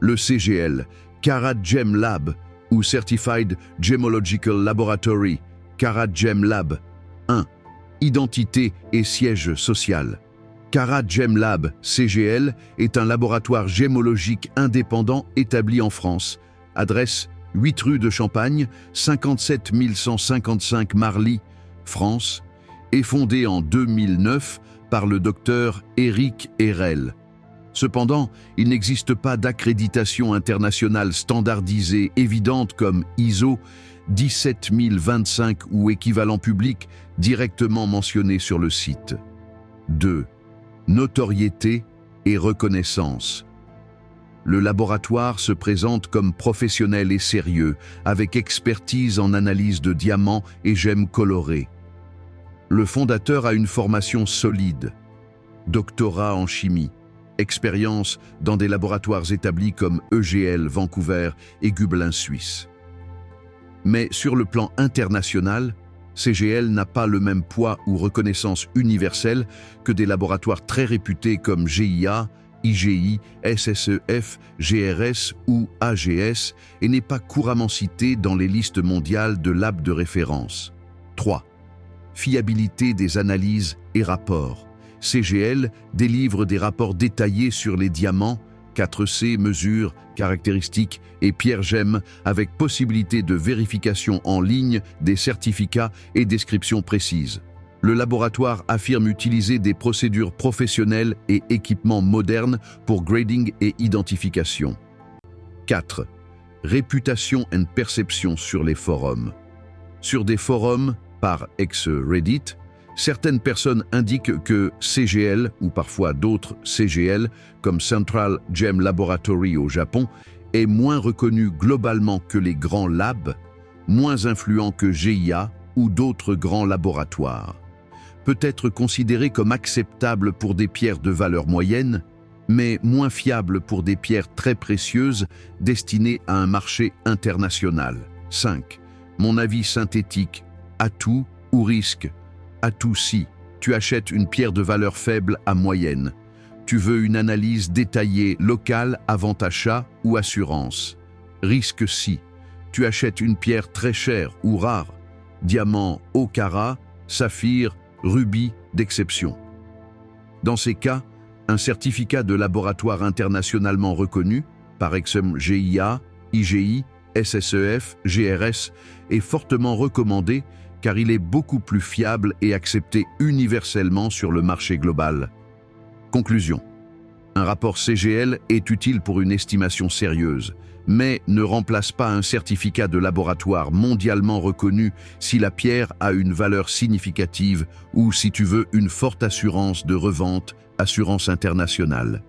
Le CGL, Carat Gem Lab ou Certified Gemological Laboratory, Carat Gem Lab. 1. Identité et siège social. Carat Gem Lab, CGL, est un laboratoire gémologique indépendant établi en France. Adresse 8 rue de Champagne, 57 155 Marly, France, et fondé en 2009 par le docteur Éric Hérel. Cependant, il n'existe pas d'accréditation internationale standardisée évidente comme ISO 17025 ou équivalent public directement mentionné sur le site. 2. Notoriété et reconnaissance. Le laboratoire se présente comme professionnel et sérieux, avec expertise en analyse de diamants et gemmes colorées. Le fondateur a une formation solide, doctorat en chimie, expérience dans des laboratoires établis comme EGL Vancouver et Gubelin Suisse. Mais sur le plan international, CGL n'a pas le même poids ou reconnaissance universelle que des laboratoires très réputés comme GIA, IGI, SSEF, GRS ou AGS et n'est pas couramment cité dans les listes mondiales de labs de référence. 3. Fiabilité des analyses et rapports. CGL délivre des rapports détaillés sur les diamants, 4C, mesures, caractéristiques et pierres-gemmes avec possibilité de vérification en ligne des certificats et descriptions précises. Le laboratoire affirme utiliser des procédures professionnelles et équipements modernes pour grading et identification. 4. Réputation et perception sur les forums. Sur des forums, par ex-Reddit, certaines personnes indiquent que CGL, ou parfois d'autres CGL, comme Central Gem Laboratory au Japon, est moins reconnu globalement que les grands labs, moins influent que GIA ou d'autres grands laboratoires. Peut être considéré comme acceptable pour des pierres de valeur moyenne, mais moins fiable pour des pierres très précieuses destinées à un marché international. 5. Mon avis synthétique, atout ou risque. Atout si tu achètes une pierre de valeur faible à moyenne. Tu veux une analyse détaillée locale avant achat ou assurance. Risque si tu achètes une pierre très chère ou rare. Diamant haut carat, saphir, rubis d'exception. Dans ces cas, un certificat de laboratoire internationalement reconnu, par exemple GIA, IGI, SSEF, GRS, est fortement recommandé car il est beaucoup plus fiable et accepté universellement sur le marché global. Conclusion. Un rapport CGL est utile pour une estimation sérieuse, mais ne remplace pas un certificat de laboratoire mondialement reconnu si la pierre a une valeur significative ou si tu veux une forte assurance de revente, assurance internationale.